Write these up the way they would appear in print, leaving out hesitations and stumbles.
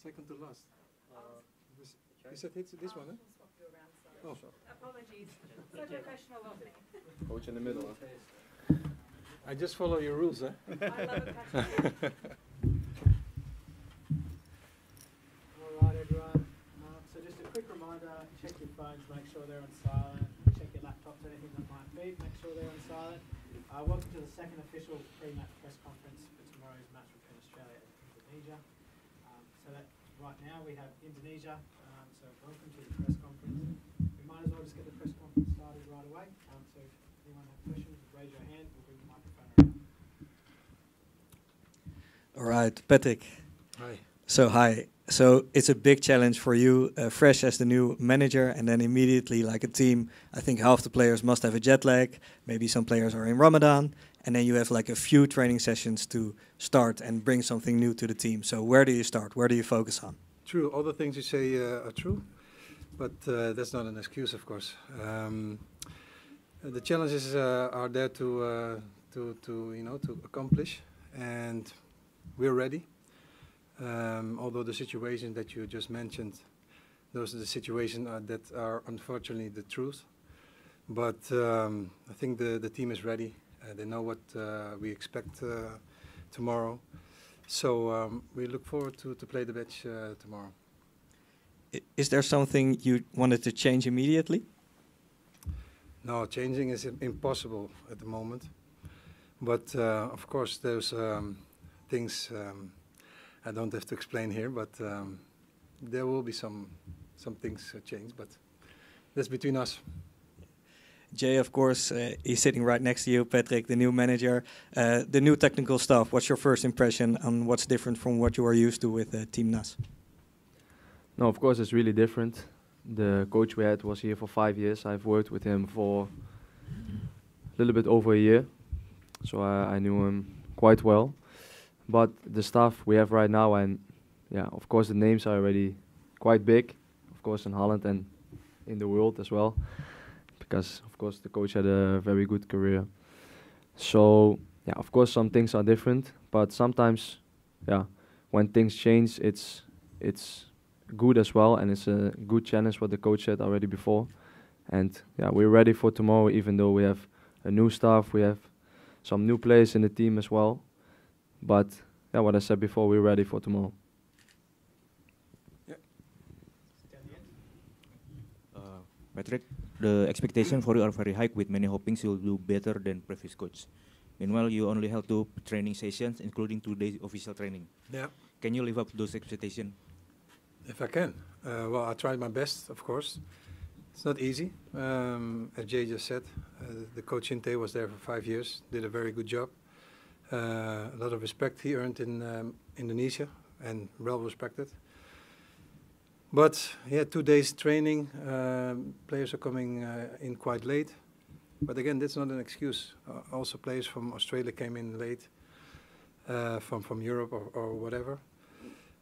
Second to last. You said it's this one, huh? Oh, Apologies. So professional of me. Coach in the middle. I just follow your rules, huh? I love a passion. Alright everyone, so just a quick reminder, check your phones, make sure they're on silent, check your laptops, anything that might beep, make sure they're on silent. Welcome to the second official pre-match press conference for tomorrow's match between Australia and Indonesia. So that right now we have Indonesia, so welcome to the press conference. We might as well just get the press conference started right away, so if anyone has questions, raise your hand, we'll bring the microphone around. Alright, Patrick. Hi. So it's a big challenge for you, fresh as the new manager, and then immediately, like a team, I think half the players must have a jet lag, maybe some players are in Ramadan, and then you have like a few training sessions to start and bring something new to the team. So where do you start? Where do you focus on? True, all the things you say are true, but that's not an excuse, of course. The challenges are there to accomplish, and we're ready. Although the situation that you just mentioned, those are the situations that are unfortunately the truth. But I think the team is ready. They know what we expect tomorrow. So we look forward to play the match tomorrow. Is there something you wanted to change immediately? No, changing is impossible at the moment. But of course, there's things I don't have to explain here, but there will be some things change, but that's between us. Jay, of course, he's sitting right next to you, Patrick, the new manager. The new technical staff, what's your first impression on what's different from what you are used to with Team NAS? No, of course it's really different. The coach we had was here for 5 years. I've worked with him for a little bit over a year, so I knew him quite well. But the staff we have right now, and yeah, of course the names are already quite big, of course in Holland and in the world as well, because of course the coach had a very good career. So yeah, of course some things are different, but sometimes, yeah, when things change, it's good as well, and it's a good challenge what the coach said already before. And yeah, we're ready for tomorrow, even though we have a new staff, we have some new players in the team as well. But yeah, what I said before, we're ready for tomorrow. Yeah. Patrick, the expectation for you are very high, with many hoping you'll do better than previous coach. Meanwhile, you only held 2 training sessions, including 2 days official training. Yeah. Can you live up to those expectations? If I can. Well, I tried my best, of course. It's not easy. As Jay just said, the coach Inte was there for 5 years, did a very good job. A lot of respect he earned in Indonesia, and well respected. But yeah, 2 days training, players are coming in quite late. But again, that's not an excuse. Also players from Australia came in late, from Europe or whatever.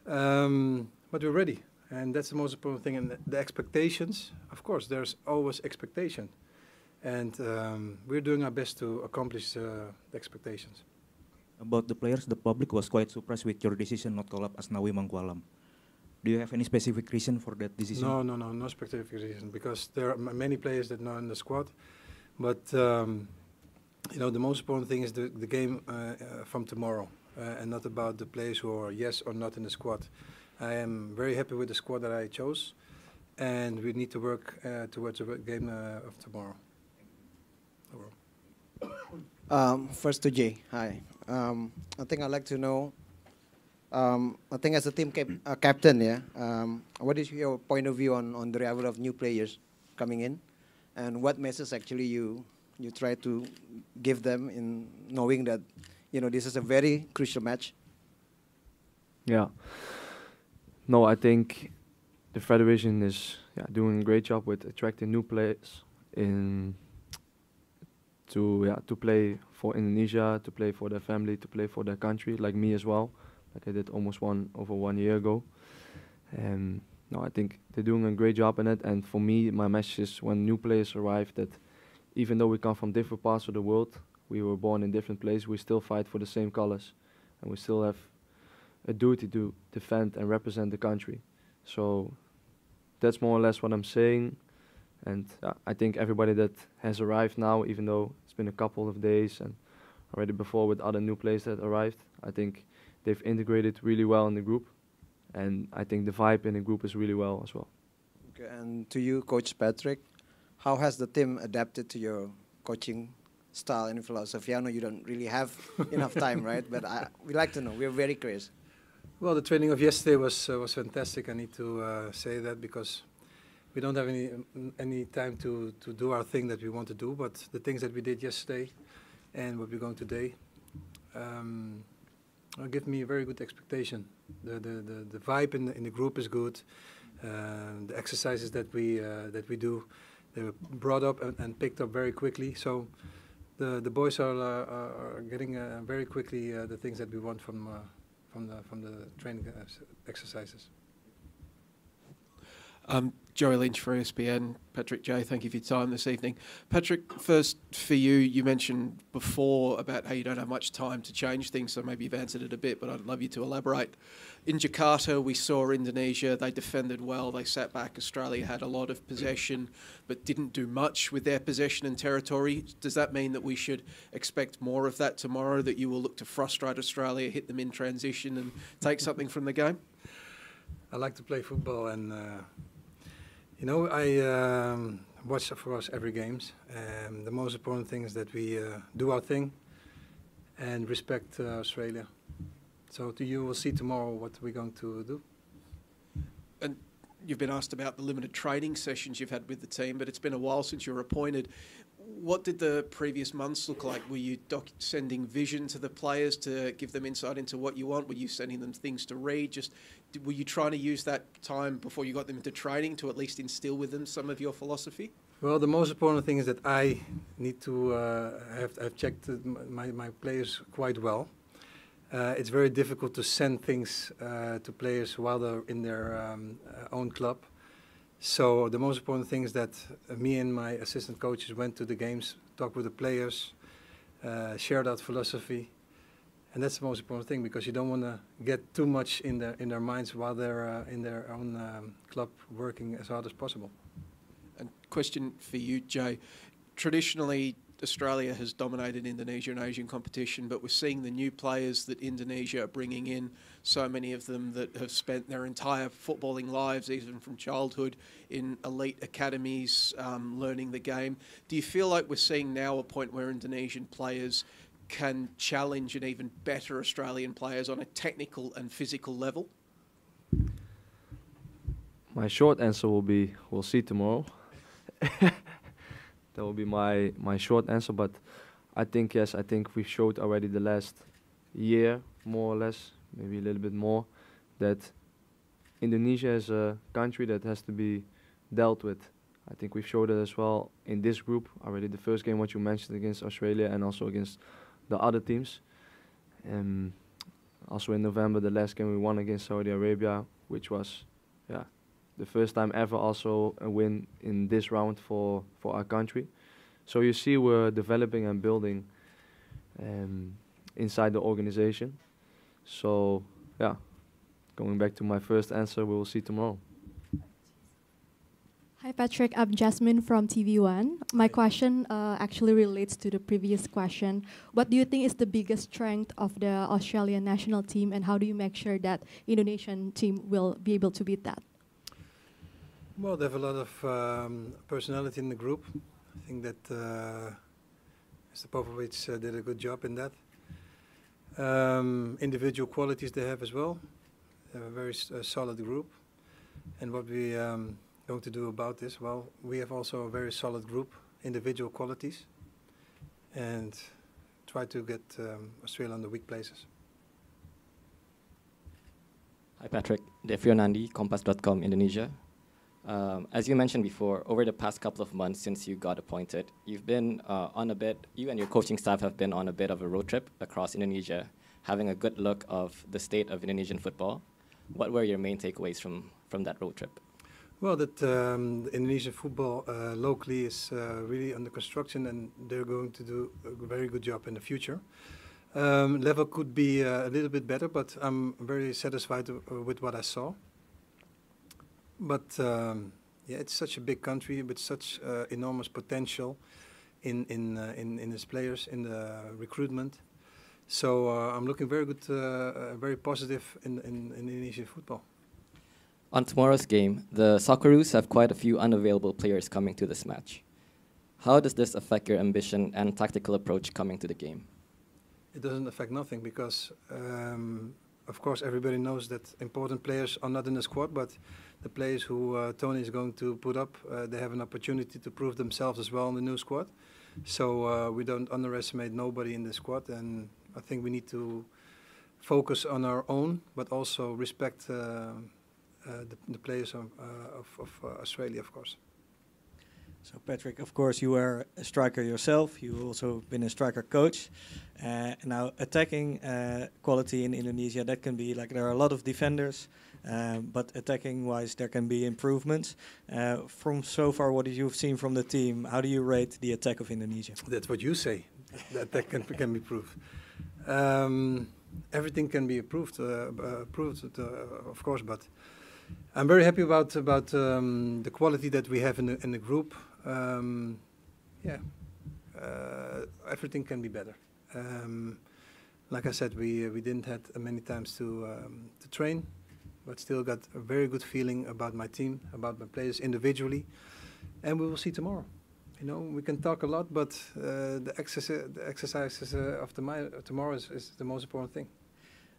But we're ready, and that's the most important thing. And the expectations, of course, there's always expectation. And we're doing our best to accomplish the expectations. About the players, the public was quite surprised with your decision not call up Asnawi Mangkualam. Do you have any specific reason for that decision? No specific reason, because there are many players that are not in the squad. But the most important thing is the game from tomorrow, and not about the players who are yes or not in the squad. I am very happy with the squad that I chose, and we need to work towards the game of tomorrow. First to Jay, hi. I think I'd like to know, I think as a team captain, yeah, what is your point of view on the arrival of new players coming in, and what message actually you try to give them in knowing that, this is a very crucial match? Yeah. No, I think the federation is doing a great job with attracting new players to play for Indonesia, to play for their family, to play for their country, like me as well, like I did over 1 year ago. And no, I think they're doing a great job in it. And for me, my message is when new players arrive, that even though we come from different parts of the world, we were born in different places, we still fight for the same colors, and we still have a duty to defend and represent the country. So that's more or less what I'm saying. And I think everybody that has arrived now, even though it's been a couple of days and already before with other new players that arrived, I think they've integrated really well in the group. And I think the vibe in the group is really well as well. Okay, and to you, Coach Patrick, how has the team adapted to your coaching style and philosophy? I know you don't really have enough time, right? But we like to know. We're very curious. Well, the training of yesterday was fantastic. I need to say that because we don't have any time to do our thing that we want to do. But the things that we did yesterday and what we're going today give me a very good expectation. The vibe in the group is good. The exercises that we do, they were brought up and picked up very quickly. So the boys are getting very quickly the things that we want from the training exercises. Joey Lynch for ESPN. Patrick J, thank you for your time this evening. Patrick, first for you, you mentioned before about how you don't have much time to change things, so maybe you've answered it a bit, but I'd love you to elaborate. In Jakarta, we saw Indonesia, they defended well, they sat back. Australia had a lot of possession, but didn't do much with their possession and territory. Does that mean that we should expect more of that tomorrow, that you will look to frustrate Australia, hit them in transition and take something from the game? I like to play football and you know, I watch, of course, every games. The most important thing is that we do our thing and respect Australia. So you will see tomorrow what we're going to do. And you've been asked about the limited training sessions you've had with the team, but it's been a while since you were appointed. What did the previous months look like? Were you sending vision to the players to give them insight into what you want? Were you sending them things to read? Were you trying to use that time before you got them into training to at least instill with them some of your philosophy? Well, the most important thing is that I need to have checked my players quite well. It's very difficult to send things to players while they're in their own club. So the most important thing is that me and my assistant coaches went to the games, talked with the players, shared out philosophy, and that's the most important thing because you don't want to get too much in their minds while they're in their own club working as hard as possible. And question for you, Jay. Traditionally, Australia has dominated Indonesia and Asian competition, but we're seeing the new players that Indonesia are bringing in, so many of them that have spent their entire footballing lives, even from childhood, in elite academies, learning the game. Do you feel like we're seeing now a point where Indonesian players can challenge an even better Australian players on a technical and physical level? My short answer will be, we'll see tomorrow. That will be my short answer, but I think, yes, I think we showed already the last year, more or less, maybe a little bit more, that Indonesia is a country that has to be dealt with. I think we've showed it as well in this group, already the first game, what you mentioned, against Australia and also against the other teams. Also in November, the last game we won against Saudi Arabia, which was, yeah, the first time ever also a win in this round for our country. So you see we're developing and building inside the organization. So yeah, going back to my first answer, we will see tomorrow. Hi Patrick, I'm Jasmine from TV1. My question actually relates to the previous question. What do you think is the biggest strength of the Australian national team, and how do you make sure that Indonesian team will be able to beat that? Well, they have a lot of personality in the group. I think that Mr. Popovic did a good job in that. Individual qualities they have as well. They have a very solid group. And what we going to do about this? Well, we have also a very solid group, individual qualities, and try to get Australia on the weak places. Hi Patrick, Devrio Nandi, Kompas.com, Indonesia. As you mentioned before, over the past couple of months since you got appointed, you've been you and your coaching staff have been on a bit of a road trip across Indonesia, having a good look of the state of Indonesian football. What were your main takeaways from that road trip? Well, that Indonesian football locally is really under construction, and they're going to do a very good job in the future. Level could be a little bit better, but I'm very satisfied with what I saw. But yeah, it's such a big country with such enormous potential in its players, in the recruitment. So I'm looking very good, very positive in Indonesian football. On tomorrow's game, the Socceroos have quite a few unavailable players coming to this match. How does this affect your ambition and tactical approach coming to the game? It doesn't affect nothing because, of course, everybody knows that important players are not in the squad, but the players who Tony is going to put up, they have an opportunity to prove themselves as well in the new squad. So we don't underestimate nobody in the squad, and I think we need to focus on our own, but also respect the players of Australia, of course. So Patrick, of course, you are a striker yourself. You've also been a striker coach. Now, attacking quality in Indonesia, that can be like there are a lot of defenders, but attacking-wise, there can be improvements. From so far, what you've seen from the team, how do you rate the attack of Indonesia? That's what you say. that can be proved. Everything can be improved, of course, but I'm very happy about the quality that we have in the group. Yeah, everything can be better. Like I said, we didn't have many times to train, but still got a very good feeling about my team, about my players individually, and we will see tomorrow. You know, we can talk a lot, but the exercises of tomorrow is the most important thing.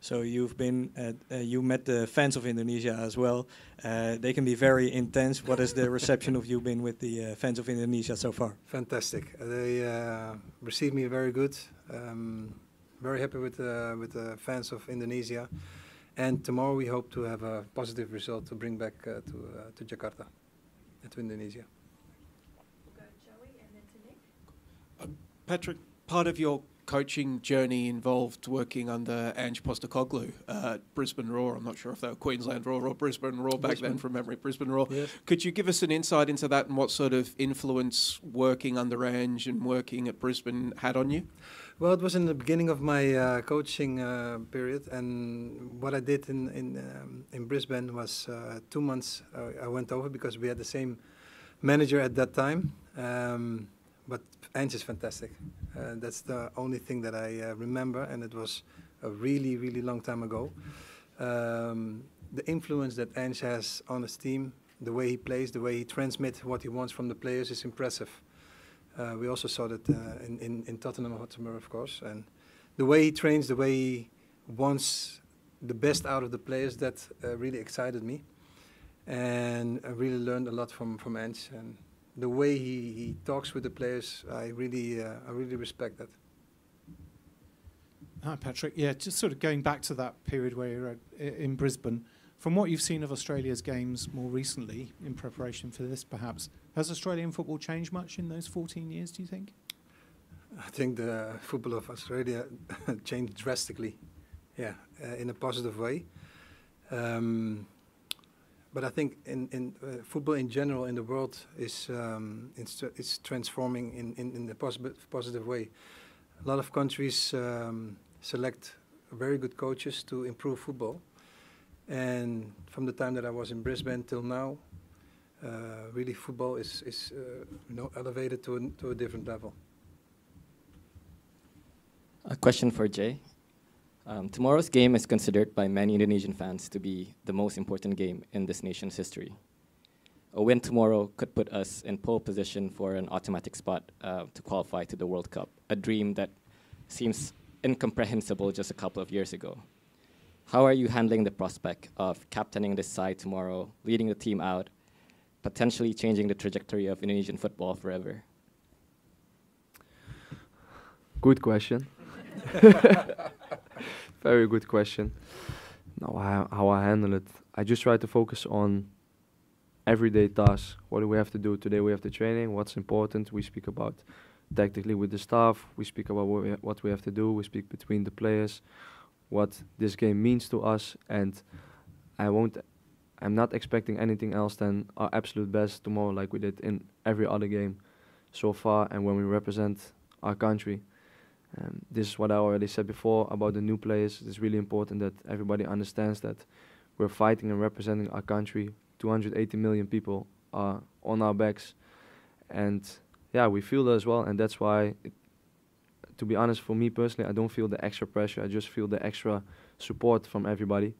So you've been, you met the fans of Indonesia as well. They can be very intense. What has the reception of you been with the fans of Indonesia so far? Fantastic. They received me very good. Very happy with the fans of Indonesia. And tomorrow we hope to have a positive result to bring back to Jakarta, to Indonesia. We'll go Joey and then to Nick. Patrick, part of your coaching journey involved working under Ange Postecoglou at Brisbane Roar. I'm not sure if they were Queensland Roar or Brisbane Roar back then from memory. Brisbane Roar. Yes. Could you give us an insight into that and what sort of influence working under Ange and working at Brisbane had on you? Well, it was in the beginning of my coaching period, and what I did in Brisbane was 2 months. I went over because we had the same manager at that time. But Ange is fantastic. That's the only thing that I remember, and it was a really, really long time ago. The influence that Ange has on his team, the way he plays, the way he transmits what he wants from the players is impressive. We also saw that in Tottenham Hotspur, of course. And the way he trains, the way he wants the best out of the players, that really excited me. And I really learned a lot from Ange. And the way he talks with the players, I really respect that. Hi, Patrick. Yeah, just sort of going back to that period where you were in Brisbane. From what you've seen of Australia's games more recently, in preparation for this perhaps, has Australian football changed much in those 14 years, do you think? I think the football of Australia changed drastically, yeah, in a positive way. But I think in football in general in the world is transforming in a positive way. A lot of countries select very good coaches to improve football. And from the time that I was in Brisbane till now, really football is elevated to a different level. A question for Jay. Tomorrow's game is considered by many Indonesian fans to be the most important game in this nation's history. A win tomorrow could put us in pole position for an automatic spot to qualify to the World Cup, a dream that seems incomprehensible just a couple of years ago. How are you handling the prospect of captaining this side tomorrow, leading the team out, potentially changing the trajectory of Indonesian football forever? Good question. Very good question. Now, how I handle it, I just try to focus on everyday tasks. What do we have to do today? We have the training. What's important? We speak about tactically with the staff. We speak about what we have to do. We speak between the players, what this game means to us, and I'm not expecting anything else than our absolute best tomorrow, like we did in every other game so far, and when we represent our country. This is what I already said before about the new players. It's really important that everybody understands that we're fighting and representing our country. 280 million people are on our backs, and yeah, we feel that as well. And that's why, to be honest, for me personally, I don't feel the extra pressure. I just feel the extra support from everybody.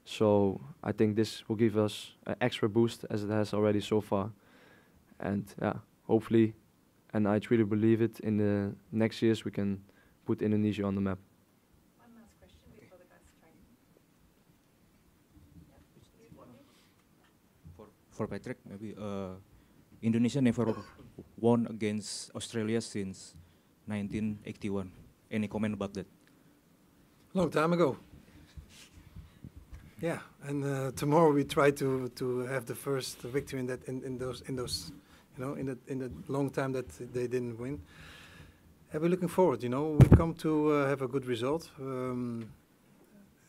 So I think this will give us an extra boost, as it has already so far. And yeah, hopefully, and I truly believe it, in the next years we can put Indonesia on the map. One last question before the guys try. For Patrick, maybe Indonesia never won against Australia since 1981. Any comment about that? Long time ago. Yeah, and tomorrow we try to have the first victory in those in the long time that they didn't win. And we're looking forward. We come to have a good result.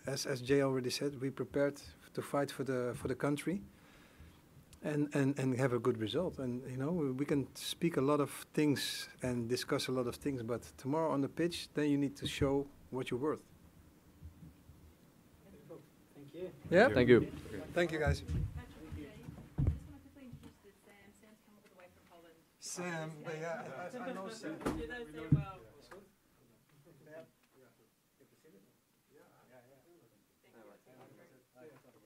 As Jay already said, we prepared to fight for the country. And have a good result. And we can speak a lot of things and discuss a lot of things, but tomorrow on the pitch, then you need to show what you're worth. Thank you. Yeah. Thank you. Thank you, guys. Patrick, Jay, I just want to quickly introduce this Sam. Sam's come all the way from Holland. Sam, yeah, I know Sam. You know Sam well. Thank you.